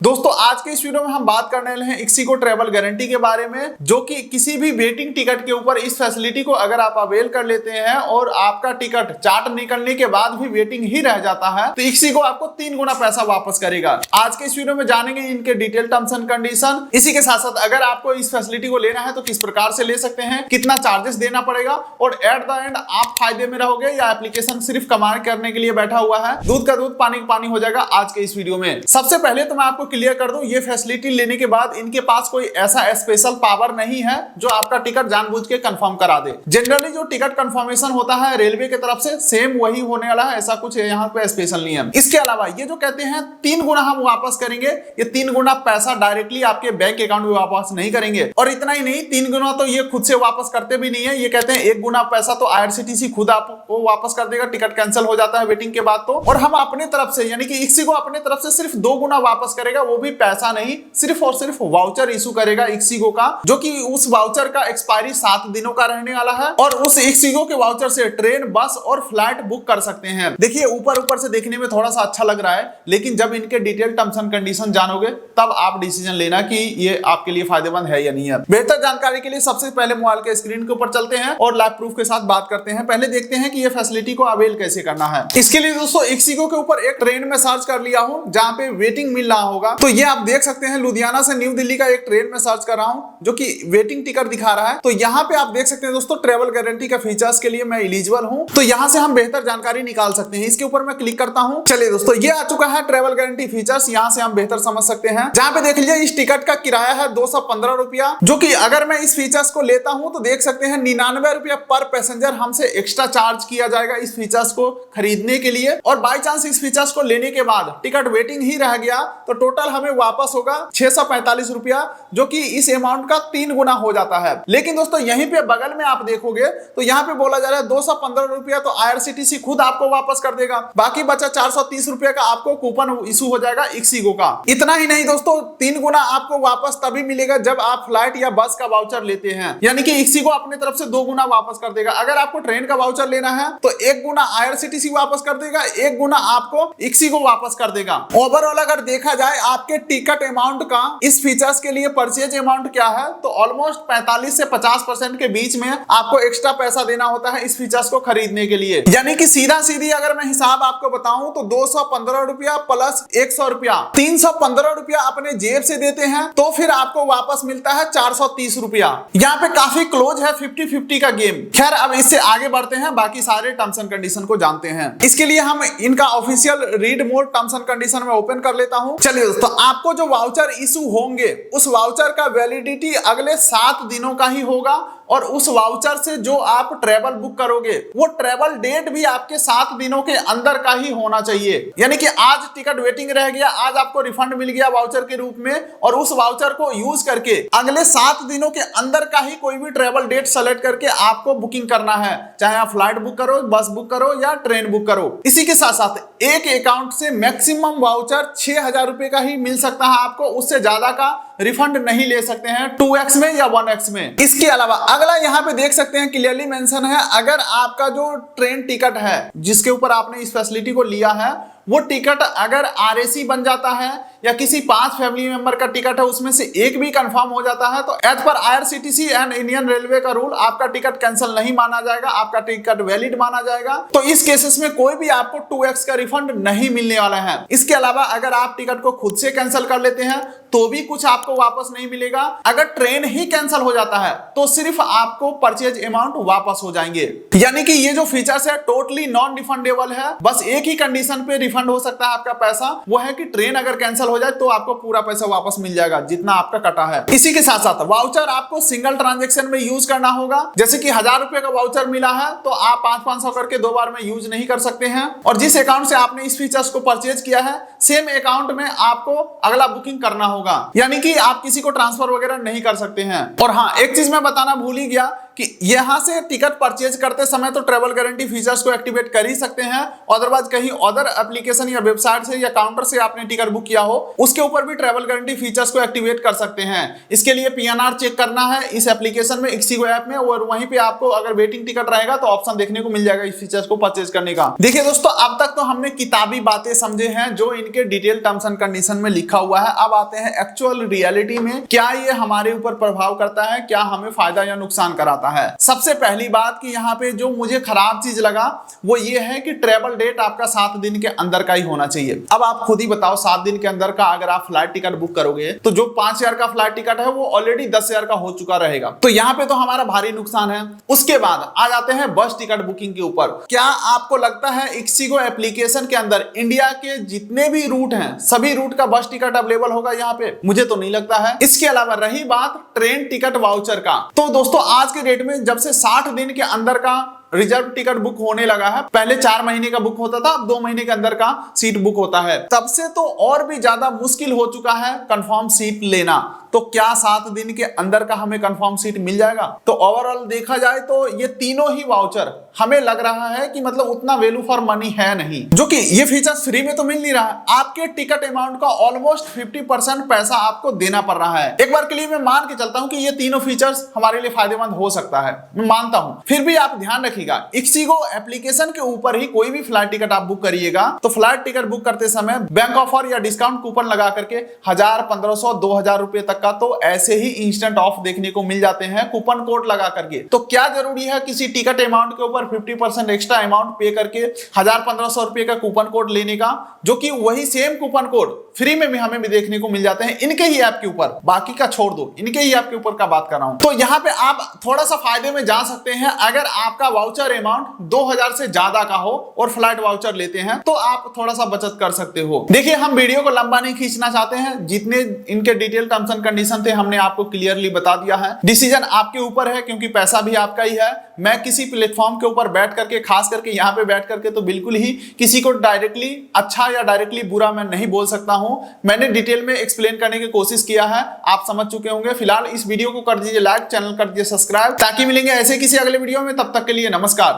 दोस्तों आज के इस वीडियो में हम बात करने वाले हैं इक्सिगो ट्रैवल गारंटी के बारे में, जो कि किसी भी वेटिंग टिकट के ऊपर इस फैसिलिटी को अगर आप अवेल कर लेते हैं और आपका टिकट चार्ट निकलने के बाद भी वेटिंग ही रह जाता है तो इक्सिगो आपको 3 गुना पैसा वापस करेगा। आज के इस वीडियो में जानेंगे इनके डिटेल टर्म्स एंड कंडीशन। इसी के साथ साथ अगर आपको इस फैसिलिटी को लेना है तो किस प्रकार से ले सकते हैं, कितना चार्जेस देना पड़ेगा और एट द एंड आप फायदे में रहोगे या एप्लीकेशन सिर्फ कमाई करने के लिए बैठा हुआ है, दूध का दूध पानी का पानी हो जाएगा आज के इस वीडियो में। सबसे पहले तो मैं आपको क्लियर कर दूं, ये फैसिलिटी लेने के बाद इनके पास कोई ऐसा स्पेशल पावर नहीं है जो आपका टिकट जानबूझ के कंफर्म करा दे। जनरली जो टिकट कंफर्मेशन होता है रेलवे की तरफ से सेम वही होने वाला है, ऐसा कुछ यहाँ पे स्पेशल नहीं है। इसके अलावा ये जो कहते हैं 3 गुना हम वापस करेंगे, ये 3 गुना पैसा डायरेक्टली आपके बैंक अकाउंट में वापस नहीं करेंगे। और इतना ही नहीं, 3 गुना तो ये खुद से वापस करते भी नहीं है। ये कहते हैं 1 गुना पैसा तो IRCTC खुद आपको वापस कर देगा, टिकट कैंसिल हो जाता है वेटिंग के बाद तो। और हम अपने तरफ से यानी कि इक्सिगो अपने तरफ से सिर्फ 2 गुना वापस करेगा, वो भी पैसा नहीं, सिर्फ और सिर्फ वाउचर इशू करेगा इक्सिगो का, जो कि उस वाउचर का एक्सपायरी 7 दिनों का रहने वाला है। और उस इक्सिगो के वाउचर से ट्रेन, बस और फ्लाइट बुक कर सकते हैं। देखिए ऊपर से देखने में थोड़ा सा अच्छा लग रहा है, लेकिन जब इनके डिटेल टर्म्स एंड कंडीशन जानोगे तब आप डिसीजन लेना कि ये आपके लिए फायदेमंद है या नहीं है। बेहतर जानकारी के लिए सबसे पहले मोबाइल के स्क्रीन के ऊपर चलते हैं और लाइव प्रूफ के साथ बात करते हैं। पहले देखते हैं कि ये फैसिलिटी को अवेल कैसे करना है। इसके लिए दोस्तों इक्सिगो के ऊपर एक ट्रेन में सर्च कर लिया हूं जहां पे वेटिंग मिल रहा होगा। तो ये आप देख सकते हैं लुधियाना से न्यू दिल्ली का एक ट्रेन में सर्च कर रहा हूं जो कि वेटिंग टिकट दिखा रहा है। तो यहाँ पे आप देख सकते हैं दोस्तों ट्रैवल गारंटी का फीचर्स के लिए मैं एलिजिबल हूं, तो यहाँ से हम बेहतर जानकारी निकाल सकते हैं। इसके ऊपर मैं क्लिक करता हूं। चलिए दोस्तों ये आ चुका है ट्रैवल गारंटी फीचर्स, यहाँ से हम बेहतर समझ सकते हैं। जहां पे देख लीजिए इस टिकट का किराया है 215 रुपया, जो कि अगर मैं इस फीचर्स को लेता हूं तो देख सकते हैं 99 रुपया पर पैसेंजर हमसे एक्स्ट्रा चार्ज किया जाएगा इस फीचर्स को खरीदने के लिए। और बाई चांस इस फीचर्स को लेने के बाद टिकट वेटिंग ही रह गया तो टोटल हमें वापस होगा 645 रुपया, जो कि इस अमाउंट का 3 गुना हो जाता है। लेकिन दोस्तों यहीं पे बगल में आप देखोगे तो यहाँ पे बोला जा रहा है 215 रुपया तो IRCTC खुद आपको वापस कर देगा, बाकी बचा 430 रुपया का आपको कूपन इशू हो जाएगा इक्सिगो का। इतना ही नहीं दोस्तों, 3 गुना आपको वापस तभी मिलेगा जब आप फ्लाइट या बस का वाउचर लेते हैं, यानी कि इक्सिगो अपने तरफ से 2 गुना वापस कर देगा। अगर आपको ट्रेन का वाउचर लेना है तो 1 गुना IRCTC वापस कर देगा, 1 गुना आपको इक्सिगो वापस कर देगा। ओवरऑल अगर देखा जाए आपके टिकट अमाउंट का इस फीचर्स के लिए परचेज अमाउंट क्या है तो ऑलमोस्ट 45 से 50% के बीच में आपको एक्स्ट्रा पैसा देना होता है इस फीचर्स को खरीदने के लिए। यानी कि सीधा सीधी अगर मैं हिसाब आपको बताऊं तो 215 रुपया प्लस 100 रुपया 315 रुपया अपने जेब से देते हैं तो फिर आपको वापस मिलता है 430 रुपया। यहाँ पे काफी क्लोज है 50-50 का गेम। खैर अब इससे आगे बढ़ते हैं, बाकी सारे टर्म्स एंड कंडीशन को जानते हैं। इसके लिए हम इनका official read more terms and condition में ओपन कर लेता हूं। चलिए दोस्तों, आपको जो वाउचर इशू होंगे उस वाउचर का वैलिडिटी अगले 7 दिनों का ही होगा और उस वाउचर से जो आप ट्रेवल बुक करोगे वो ट्रेवल डेट भी आपके 7 दिनों के अंदर का ही होना चाहिए। यानी कि आज टिकट वेटिंग रह गया, आज आपको रिफंड मिल गया वाउचर के रूप में और उस वाउचर को यूज करके अगले 7 दिनों के अंदर का ही कोई भी ट्रेवल डेट सेलेक्ट करके आपको बुकिंग करना है, चाहे आप फ्लाइट बुक करो, बस बुक करो या ट्रेन बुक करो। इसी के साथ साथ एक अकाउंट से मैक्सिमम वाउचर 6000 रुपए का ही मिल सकता है आपको, उससे ज्यादा का रिफंड नहीं ले सकते हैं 2x में या 1x में। इसके अलावा अगला यहाँ पे देख सकते हैं क्लियरली मेंशन है, अगर आपका जो ट्रेन टिकट है जिसके ऊपर आपने इस फैसिलिटी को लिया है वो टिकट अगर RAC बन जाता है या किसी 5 फैमिली मेंबर का टिकट है उसमें से एक भी कंफर्म हो जाता है तो as per IRCTC and Indian railway का रूल आपका टिकट कैंसिल नहीं माना जाएगा, आपका टिकट वैलिड माना जाएगा। तो इस केसेस में कोई भी आपको 2x का रिफंड नहीं मिलने वाला है। इसके अलावा अगर आप टिकट को खुद से कैंसिल कर लेते हैं तो भी कुछ आपको वापस नहीं मिलेगा। अगर ट्रेन ही कैंसिल हो जाता है तो सिर्फ आपको परचेज अमाउंट वापस हो जाएंगे। यानी कि ये जो फीचर्स है टोटली नॉन रिफंडेबल है। बस एक ही कंडीशन पे रिफंड हो सकता है आपका पैसा, वो है कि ट्रेन अगर कैंसिल हो जाए तो आपको पूरा पैसा वापस मिल जाएगा जितना आपका कटा है। इसी के साथ साथ वाउचर आपको सिंगल ट्रांजैक्शन में यूज करना होगा। जैसे कि 1000 रुपए का वाउचर मिला है तो आप 500-500 करके 2 बार में यूज नहीं कर सकते हैं। और जिस अकाउंट से आपने इस फीचर्स को परचेज किया है सेम अकाउंट में आपको अगला बुकिंग करना होगा, यानी कि आप किसी को ट्रांसफर वगैरह नहीं कर सकते हैं। और हाँ, एक चीज मैं बताना भूल ही गया कि यहाँ से टिकट परचेज करते समय तो ट्रैवल गारंटी फीचर्स को एक्टिवेट कर ही सकते हैं, अदरवाइज कहीं अदर एप्लीकेशन या वेबसाइट से या काउंटर से आपने टिकट बुक किया हो उसके ऊपर भी ट्रैवल गारंटी फीचर्स को एक्टिवेट कर सकते हैं। इसके लिए पीएनआर चेक करना है इस एप्लीकेशन में, ixigo ऐप में, और वहीं पे आपको अगर वेटिंग टिकट रहेगा तो ऑप्शन देखने को मिल जाएगा इस फीचर्स को परचेज करने का। देखिए दोस्तों, अब तक तो हमने किताबी बातें समझे हैं जो इनके डिटेल टर्म्स एंड कंडीशन में लिखा हुआ है। अब आते हैं एक्चुअल रियलिटी में, क्या ये हमारे ऊपर प्रभाव करता है, क्या हमें फायदा या नुकसान कराता है। सबसे पहली बात कि यहाँ पे जो मुझे खराब चीज लगा वो ये है कि ट्रेवल डेट आपका 7 दिन के अंदर का ही होना चाहिए। अब आप खुद ही बताओ, 7 दिन के अंदर का अगर आप फ्लाइट टिकट बुक करोगे तो जो 5,000 का फ्लाइट टिकट है वो ऑलरेडी 10,000 का हो चुका रहेगा, तो यहाँ पे तो हमारा भारी नुकसान है। उसके बाद आ जाते हैं बस टिकट बुकिंग के ऊपर। क्या आपको लगता है ixigo एप्लीकेशन के अंदर इंडिया के जितने भी रूट हैं सभी रूट का बस टिकट अवेलेबल होगा यहाँ पे? मुझे तो नहीं लगता है। इसके अलावा रही बात ट्रेन टिकट वाउचर का, तो दोस्तों आज के डेट में जब से 60 दिन के अंदर का रिजर्व टिकट बुक होने लगा है, पहले 4 महीने का बुक होता था, अब 2 महीने के अंदर का सीट बुक होता है, तब से तो और भी ज्यादा मुश्किल हो चुका है कंफर्म सीट लेना। तो क्या 7 दिन के अंदर का हमें कंफर्म सीट मिल जाएगा? तो ओवरऑल देखा जाए तो ये तीनों ही वाउचर हमें लग रहा है कि मतलब उतना वैल्यू फॉर मनी है नहीं, जो कि ये फीचर्स फ्री में तो मिल नहीं रहा है, आपके टिकट अमाउंट का ऑलमोस्ट 50% पैसा आपको देना पड़ रहा है। एक बार के लिए मैं मान के चलता हूं कि ये तीनों फीचर्स हमारे लिए फायदेमंद हो सकता है, मैं मानता हूं, फिर भी आप ध्यान रखिएगा ixigo एप्लीकेशन के ऊपर ही कोई भी फ्लाइट टिकट आप बुक करिएगा तो फ्लाइट टिकट बुक करते समय बैंक ऑफर या डिस्काउंट कूपन लगा करके 1000, 1500, 2000 रुपए तक का तो ऐसे ही इंस्टेंट ऑफ देखने को मिल जाते हैं कूपन कोड लगा करके। तो क्या जरूरी है किसी टिकट अमाउंट के ऊपर 50% एक्स्ट्रा अमाउंट पे करके 1000-1500 रुपए का कूपन कोड लेने का, जो कि वही सेम कूपन कोड फ्री में भी हमें भी देखने को मिल जाते हैं इनके ही ऐप के ऊपर, बाकी का छोड़ दो, इनके ही ऐप के ऊपर का बात कर रहा हूं। तो यहाँ पे आप थोड़ा सा फायदे में जा सकते हैं अगर आपका वाउचर अमाउंट 2000 से ज्यादा का हो और फ्लाइट वाउचर लेते हैं तो आप थोड़ा सा बचत कर सकते हो। देखिए, हम वीडियो को लंबा नहीं खींचना चाहते हैं, जितने इनके डिटेल टर्म्स एंड कंडीशन थे हमने आपको क्लियरली बता दिया है। डिसीजन आपके ऊपर है क्योंकि पैसा भी आपका ही है। मैं किसी प्लेटफॉर्म के ऊपर बैठ करके, खास करके यहाँ पे बैठ करके तो बिल्कुल ही किसी को डायरेक्टली अच्छा या डायरेक्टली बुरा मैं नहीं बोल सकता हूं। मैंने डिटेल में एक्सप्लेन करने की कोशिश किया है, आप समझ चुके होंगे। फिलहाल इस वीडियो को कर दीजिए लाइक, चैनल कर दीजिए सब्सक्राइब, ताकि मिलेंगे ऐसे किसी अगले वीडियो में। तब तक के लिए नमस्कार।